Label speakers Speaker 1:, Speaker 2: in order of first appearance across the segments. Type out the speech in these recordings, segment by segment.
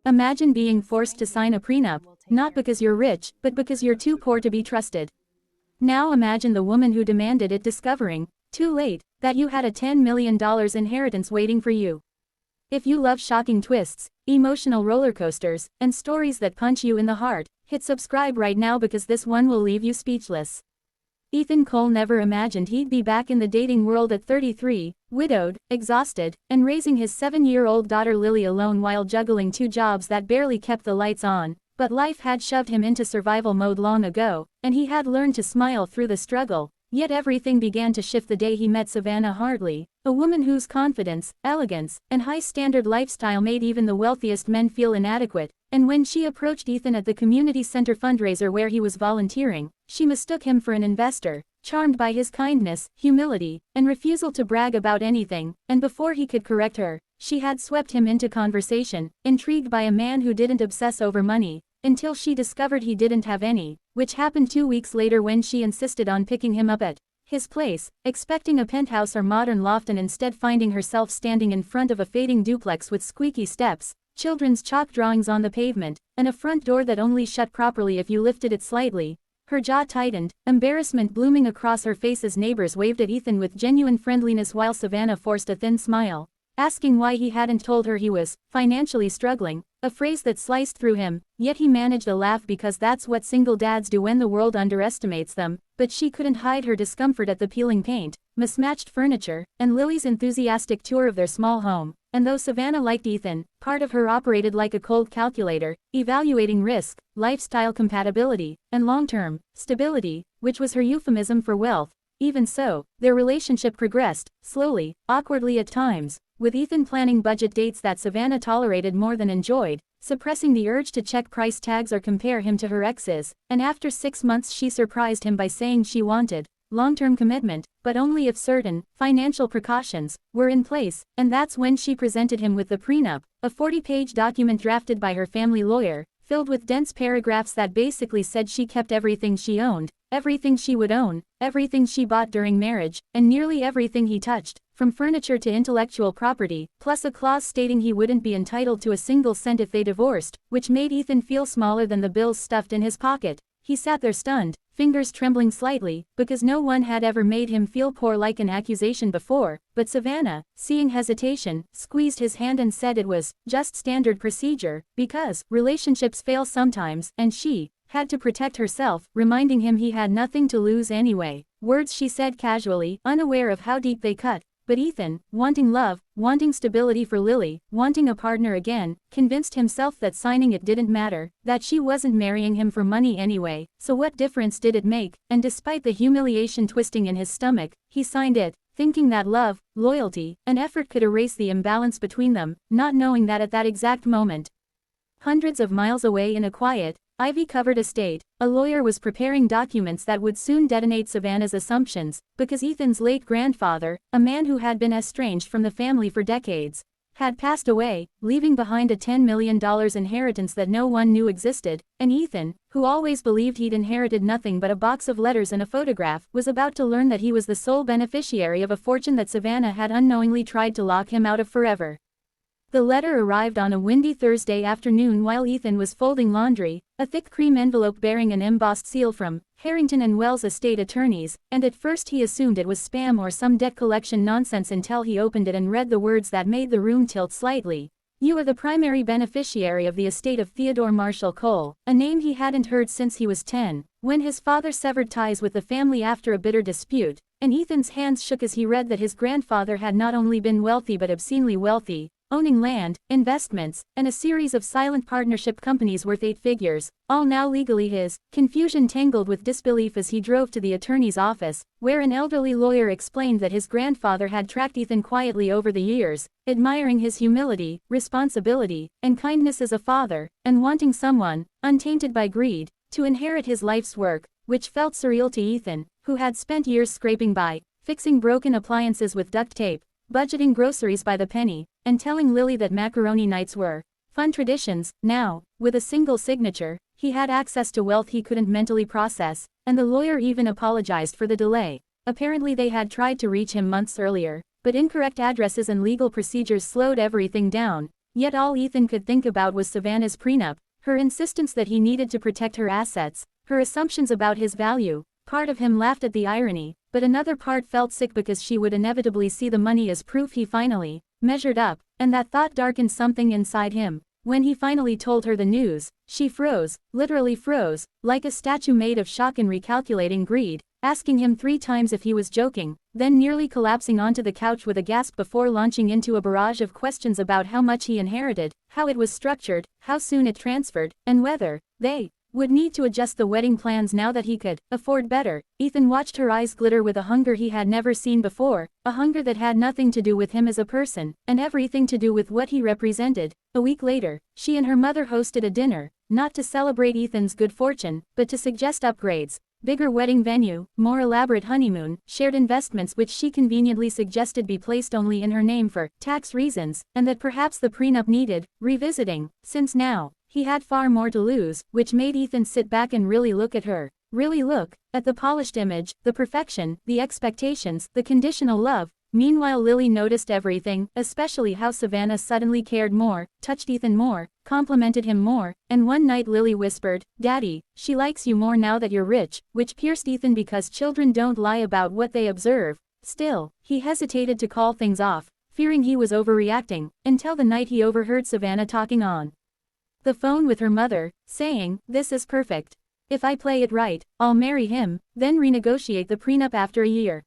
Speaker 1: Imagine being forced to sign a prenup, not because you're rich, but because you're too poor to be trusted. Now imagine the woman who demanded it discovering, too late, that you had a $10 million inheritance waiting for you. If you love shocking twists, emotional roller coasters, and stories that punch you in the heart, hit subscribe right now because this one will leave you speechless. Ethan Cole never imagined he'd be back in the dating world at 33, widowed, exhausted, and raising his 7-year-old daughter Lily alone while juggling 2 jobs that barely kept the lights on. But life had shoved him into survival mode long ago, and he had learned to smile through the struggle. Yet everything began to shift the day he met Savannah Hartley, a woman whose confidence, elegance, and high-standard lifestyle made even the wealthiest men feel inadequate. And when she approached Ethan at the community center fundraiser where he was volunteering, she mistook him for an investor, charmed by his kindness, humility, and refusal to brag about anything. And before he could correct her, she had swept him into conversation, intrigued by a man who didn't obsess over money, until she discovered he didn't have any, which happened 2 weeks later when she insisted on picking him up at his place, expecting a penthouse or modern loft and instead finding herself standing in front of a fading duplex with squeaky steps, children's chalk drawings on the pavement, and a front door that only shut properly if you lifted it slightly. Her jaw tightened, embarrassment blooming across her face as neighbors waved at Ethan with genuine friendliness while Savannah forced a thin smile, asking why he hadn't told her he was financially struggling, a phrase that sliced through him. Yet he managed a laugh because that's what single dads do when the world underestimates them. But she couldn't hide her discomfort at the peeling paint, mismatched furniture, and Lily's enthusiastic tour of their small home. And though Savannah liked Ethan, part of her operated like a cold calculator, evaluating risk, lifestyle compatibility, and long-term stability, which was her euphemism for wealth. Even so, their relationship progressed, slowly, awkwardly at times, with Ethan planning budget dates that Savannah tolerated more than enjoyed, suppressing the urge to check price tags or compare him to her exes. And after 6 months she surprised him by saying she wanted long-term commitment, but only if certain financial precautions were in place. And that's when she presented him with the prenup, a 40-page document drafted by her family lawyer, filled with dense paragraphs that basically said she kept everything she owned, everything she would own, everything she bought during marriage, and nearly everything he touched, from furniture to intellectual property, plus a clause stating he wouldn't be entitled to a single cent if they divorced, which made Ethan feel smaller than the bills stuffed in his pocket. He sat there stunned, fingers trembling slightly, because no one had ever made him feel poor like an accusation before. But Savannah, seeing hesitation, squeezed his hand and said it was just standard procedure, because relationships fail sometimes, and she had to protect herself, reminding him he had nothing to lose anyway. Words she said casually, unaware of how deep they cut. But Ethan, wanting love, wanting stability for Lily, wanting a partner again, convinced himself that signing it didn't matter, that she wasn't marrying him for money anyway, so what difference did it make? And despite the humiliation twisting in his stomach, he signed it, thinking that love, loyalty, and effort could erase the imbalance between them, not knowing that at that exact moment, hundreds of miles away in a quiet, ivy-covered estate, a lawyer was preparing documents that would soon detonate Savannah's assumptions, because Ethan's late grandfather, a man who had been estranged from the family for decades, had passed away, leaving behind a $10 million inheritance that no one knew existed. And Ethan, who always believed he'd inherited nothing but a box of letters and a photograph, was about to learn that he was the sole beneficiary of a fortune that Savannah had unknowingly tried to lock him out of forever. The letter arrived on a windy Thursday afternoon while Ethan was folding laundry, a thick cream envelope bearing an embossed seal from Harrington and Wells estate attorneys, and at first he assumed it was spam or some debt collection nonsense until he opened it and read the words that made the room tilt slightly. You are the primary beneficiary of the estate of Theodore Marshall Cole, a name he hadn't heard since he was 10, when his father severed ties with the family after a bitter dispute, and Ethan's hands shook as he read that his grandfather had not only been wealthy but obscenely wealthy, owning land, investments, and a series of silent partnership companies worth 8 figures, all now legally his. Confusion tangled with disbelief as he drove to the attorney's office, where an elderly lawyer explained that his grandfather had tracked Ethan quietly over the years, admiring his humility, responsibility, and kindness as a father, and wanting someone, untainted by greed, to inherit his life's work, which felt surreal to Ethan, who had spent years scraping by, fixing broken appliances with duct tape, budgeting groceries by the penny, and telling Lily that macaroni nights were fun traditions. Now, with a single signature, he had access to wealth he couldn't mentally process, and the lawyer even apologized for the delay. Apparently they had tried to reach him months earlier, but incorrect addresses and legal procedures slowed everything down. Yet all Ethan could think about was Savannah's prenup, her insistence that he needed to protect her assets, her assumptions about his value. Part of him laughed at the irony, but another part felt sick because she would inevitably see the money as proof he finally measured up, and that thought darkened something inside him. When he finally told her the news, she froze, literally froze, like a statue made of shock and recalculating greed, asking him 3 times if he was joking, then nearly collapsing onto the couch with a gasp before launching into a barrage of questions about how much he inherited, how it was structured, how soon it transferred, and whether they would need to adjust the wedding plans now that he could afford better. Ethan watched her eyes glitter with a hunger he had never seen before, a hunger that had nothing to do with him as a person, and everything to do with what he represented. A week later, she and her mother hosted a dinner, not to celebrate Ethan's good fortune, but to suggest upgrades. Bigger wedding venue, more elaborate honeymoon, shared investments which she conveniently suggested be placed only in her name for tax reasons, and that perhaps the prenup needed revisiting, since now he had far more to lose, which made Ethan sit back and really look at her. Really look at the polished image, the perfection, the expectations, the conditional love. Meanwhile, Lily noticed everything, especially how Savannah suddenly cared more, touched Ethan more, complimented him more, and one night Lily whispered, "Daddy, she likes you more now that you're rich," which pierced Ethan because children don't lie about what they observe. Still, he hesitated to call things off, fearing he was overreacting, until the night he overheard Savannah talking on the phone with her mother, saying, "This is perfect. If I play it right, I'll marry him, then renegotiate the prenup after a year.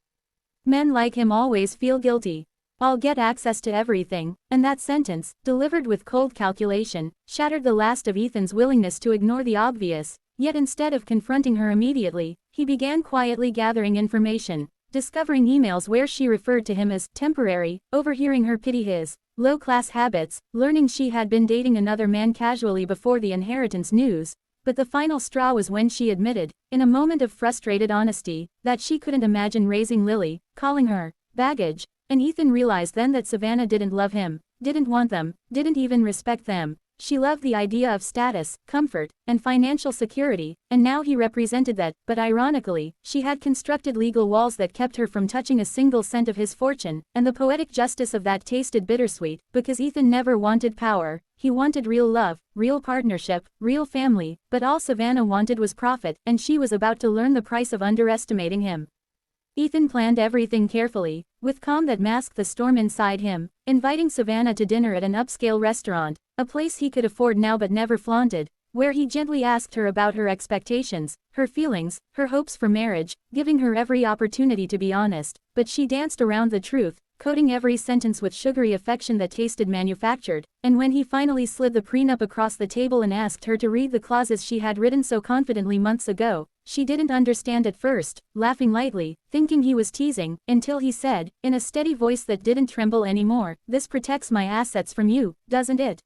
Speaker 1: Men like him always feel guilty. I'll get access to everything," and that sentence, delivered with cold calculation, shattered the last of Ethan's willingness to ignore the obvious. Yet instead of confronting her immediately, he began quietly gathering information, discovering emails where she referred to him as temporary, overhearing her pity his low-class habits, learning she had been dating another man casually before the inheritance news. But the final straw was when she admitted, in a moment of frustrated honesty, that she couldn't imagine raising Lily, calling her baggage, and Ethan realized then that Savannah didn't love him, didn't want them, didn't even respect them. She loved the idea of status, comfort, and financial security, and now he represented that, but ironically, she had constructed legal walls that kept her from touching a single cent of his fortune, and the poetic justice of that tasted bittersweet, because Ethan never wanted power, he wanted real love, real partnership, real family, but all Savannah wanted was profit, and she was about to learn the price of underestimating him. Ethan planned everything carefully, with calm that masked the storm inside him, inviting Savannah to dinner at an upscale restaurant, a place he could afford now but never flaunted, where he gently asked her about her expectations, her feelings, her hopes for marriage, giving her every opportunity to be honest, but she danced around the truth, coating every sentence with sugary affection that tasted manufactured, and when he finally slid the prenup across the table and asked her to read the clauses she had written so confidently months ago, she didn't understand at first, laughing lightly, thinking he was teasing, until he said, in a steady voice that didn't tremble anymore, "This protects my assets from you, doesn't it?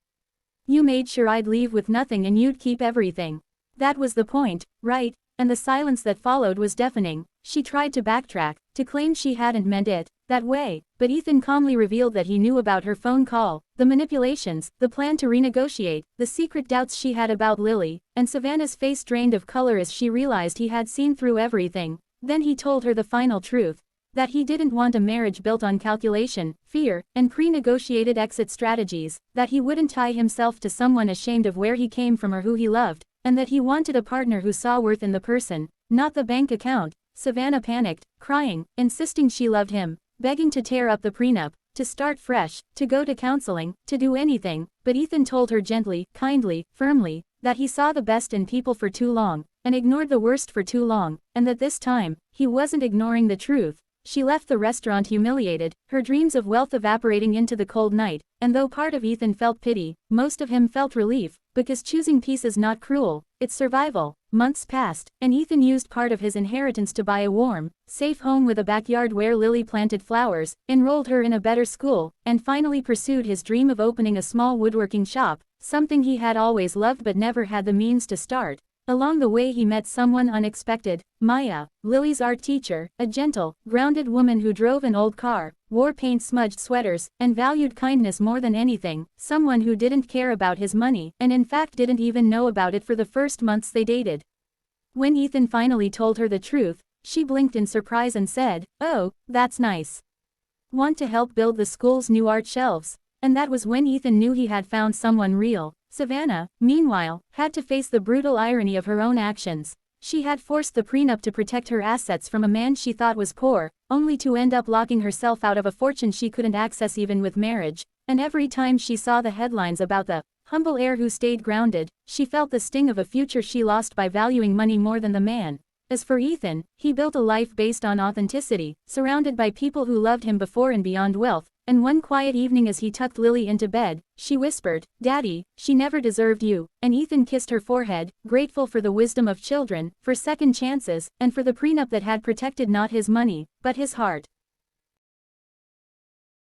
Speaker 1: You made sure I'd leave with nothing and you'd keep everything. That was the point, right?" And the silence that followed was deafening. She tried to backtrack, to claim she hadn't meant it that way, but Ethan calmly revealed that he knew about her phone call, the manipulations, the plan to renegotiate, the secret doubts she had about Lily, and Savannah's face drained of color as she realized he had seen through everything. Then he told her the final truth, that he didn't want a marriage built on calculation, fear, and pre-negotiated exit strategies, that he wouldn't tie himself to someone ashamed of where he came from or who he loved, and that he wanted a partner who saw worth in the person, not the bank account. Savannah panicked, crying, insisting she loved him, begging to tear up the prenup, to start fresh, to go to counseling, to do anything, but Ethan told her gently, kindly, firmly, that he saw the best in people for too long, and ignored the worst for too long, and that this time, he wasn't ignoring the truth. She left the restaurant humiliated, her dreams of wealth evaporating into the cold night, and though part of Ethan felt pity, most of him felt relief, because choosing peace is not cruel, it's survival. Months passed, and Ethan used part of his inheritance to buy a warm, safe home with a backyard where Lily planted flowers, enrolled her in a better school, and finally pursued his dream of opening a small woodworking shop, something he had always loved but never had the means to start. Along the way he met someone unexpected, Maya, Lily's art teacher, a gentle, grounded woman who drove an old car, wore paint-smudged sweaters, and valued kindness more than anything, someone who didn't care about his money, and in fact didn't even know about it for the first months they dated. When Ethan finally told her the truth, she blinked in surprise and said, "Oh, that's nice. Want to help build the school's new art shelves?" And that was when Ethan knew he had found someone real. Savannah, meanwhile, had to face the brutal irony of her own actions. She had forced the prenup to protect her assets from a man she thought was poor, only to end up locking herself out of a fortune she couldn't access even with marriage. And every time she saw the headlines about the humble heir who stayed grounded, she felt the sting of a future she lost by valuing money more than the man. As for Ethan, he built a life based on authenticity, surrounded by people who loved him before and beyond wealth. And one quiet evening as he tucked Lily into bed, she whispered, "Daddy, she never deserved you," and Ethan kissed her forehead, grateful for the wisdom of children, for second chances, and for the prenup that had protected not his money, but his heart.